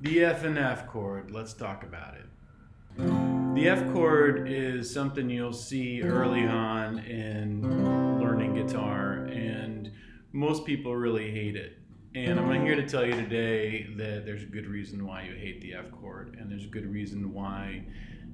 The F and F chord, let's talk about it. The F chord is something you'll see early on in learning guitar, and most people really hate it. And I'm here to tell you today that there's a good reason why you hate the F chord, and there's a good reason why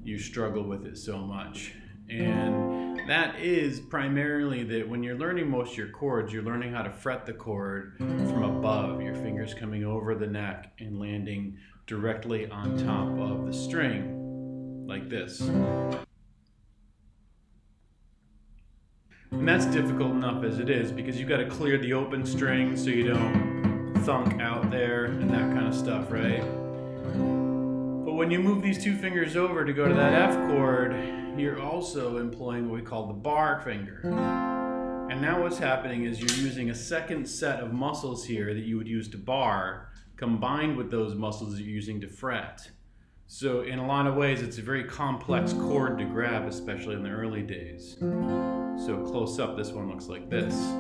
you struggle with it so much. And that is primarily that when you're learning most of your chords, you're learning how to fret the chord from above, your fingers coming over the neck and landing directly on top of the string, like this. And that's difficult enough as it is because you've got to clear the open string so you don't thunk out there and that kind of stuff, right? But when you move these two fingers over to go to that F chord, you're also employing what we call the bar finger. And now what's happening is you're using a second set of muscles here that you would use to bar, combined with those muscles that you're using to fret. So in a lot of ways, it's a very complex chord to grab, especially in the early days. So close up, this one looks like this.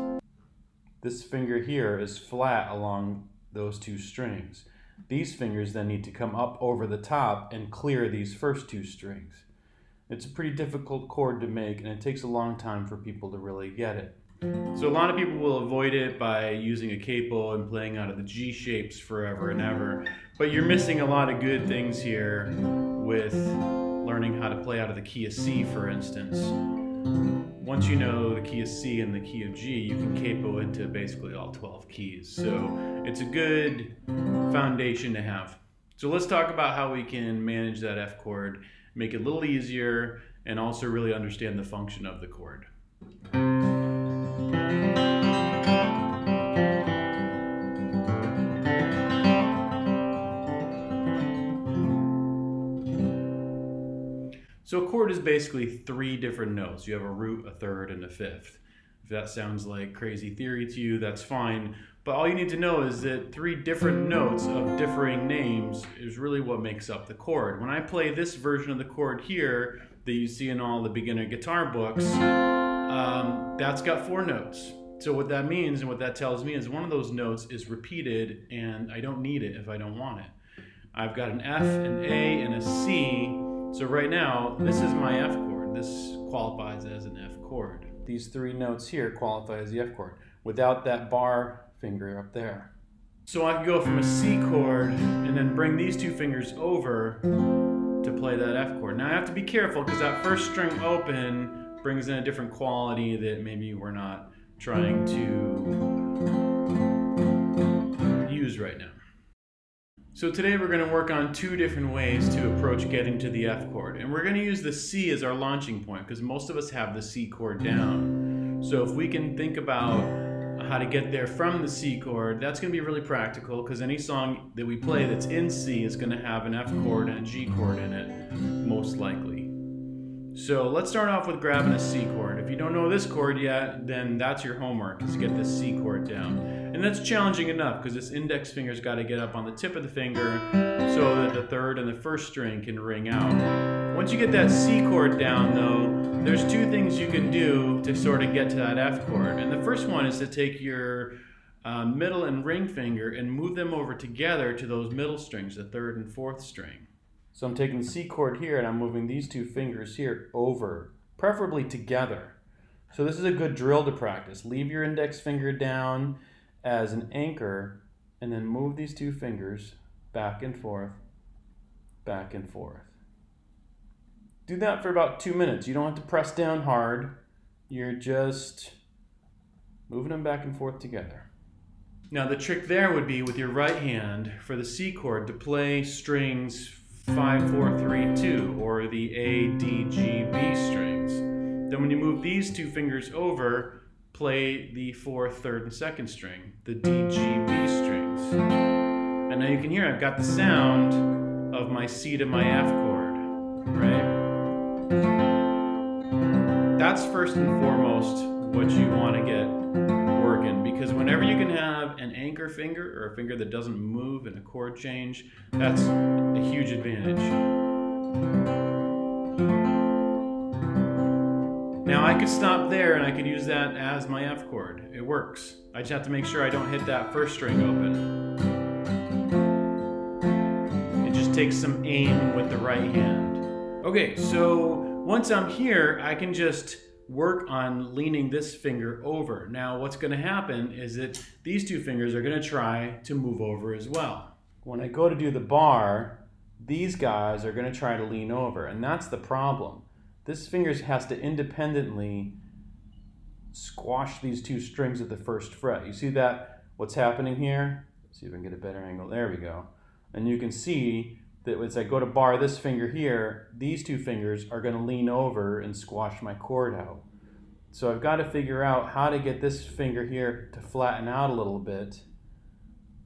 This finger here is flat along those two strings. These fingers then need to come up over the top and clear these first two strings. It's a pretty difficult chord to make, and it takes a long time for people to really get it. So a lot of people will avoid it by using a capo and playing out of the G shapes forever and ever. But you're missing a lot of good things here with learning how to play out of the key of C, for instance. Once you know the key of C and the key of G, you can capo into basically all 12 keys. So it's a good foundation to have. So let's talk about how we can manage that F chord, make it a little easier, and also really understand the function of the chord. So a chord is basically three different notes. You have a root, a third, and a fifth. If that sounds like crazy theory to you, that's fine. But all you need to know is that three different notes of differing names is really what makes up the chord. When I play this version of the chord here that you see in all the beginner guitar books, that's got four notes. So what that means and what that tells me is one of those notes is repeated and I don't need it if I don't want it. I've got an F, an A, and a C. So right now, this is my F chord. This qualifies as an F chord. These three notes here qualify as the F chord without that bar finger up there. So I can go from a C chord and then bring these two fingers over to play that F chord. Now I have to be careful because that first string open brings in a different quality that maybe we're not trying to use right now. So today we're going to work on two different ways to approach getting to the F chord. And we're going to use the C as our launching point because most of us have the C chord down. So if we can think about how to get there from the C chord, that's going to be really practical because any song that we play that's in C is going to have an F chord and a G chord in it, most likely. So let's start off with grabbing a C chord. If you don't know this chord yet, then that's your homework, is to get this C chord down. And that's challenging enough because this index finger's got to get up on the tip of the finger so that the third and the first string can ring out. Once you get that C chord down though, there's two things you can do to sort of get to that F chord. And the first one is to take your middle and ring finger and move them over together to those middle strings, the third and fourth string. So I'm taking the C chord here and I'm moving these two fingers here over, preferably together. So this is a good drill to practice. Leave your index finger down as an anchor and then move these two fingers back and forth, back and forth. Do that for about 2 minutes. You don't have to press down hard. You're just moving them back and forth together. Now the trick there would be with your right hand for the C chord to play strings 5, 4, 3, 2, or the A, D, G, B strings. Then when you move these two fingers over, play the fourth, third, and second string, the D, G, B strings. And now you can hear I've got the sound of my C to my F chord, right? That's first and foremost what you want to get working, because whenever you can have an anchor finger or a finger that doesn't move in a chord change, that's a huge advantage. Now I could stop there and I could use that as my F chord. It works. I just have to make sure I don't hit that first string open. take some aim with the right hand. Okay, so once I'm here, I can just work on leaning this finger over. Now what's going to happen is that these two fingers are going to try to move over as well. When I go to do the bar, these guys are going to try to lean over, and that's the problem. This finger has to independently squash these two strings at the first fret. You see that what's happening here? Let's see if I can get a better angle. There we go. And you can see that as I go to bar this finger here, these two fingers are going to lean over and squash my chord out. So I've got to figure out how to get this finger here to flatten out a little bit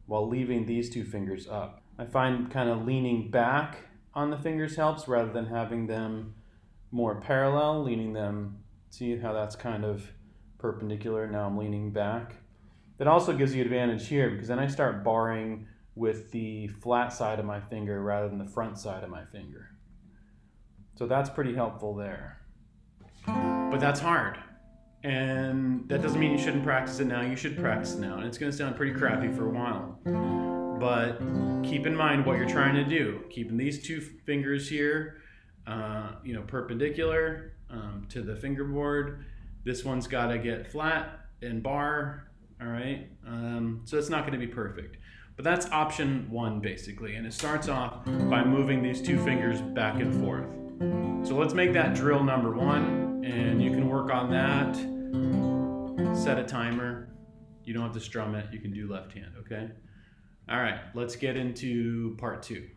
while leaving these two fingers up. I find kind of leaning back on the fingers helps rather than having them more parallel, leaning them, see how that's kind of perpendicular, now I'm leaning back. That also gives you advantage here because then I start barring with the flat side of my finger rather than the front side of my finger. So that's pretty helpful there. But that's hard. And that doesn't mean you shouldn't practice it now. You should practice it now. And it's going to sound pretty crappy for a while. But keep in mind what you're trying to do. Keeping these two fingers here, perpendicular to the fingerboard. This one's got to get flat and bar. All right. So it's not going to be perfect. But that's option one, basically. And it starts off by moving these two fingers back and forth. So let's make that drill number one, and you can work on that. Set a timer. You don't have to strum it. You can do left hand, okay? All right, let's get into part two.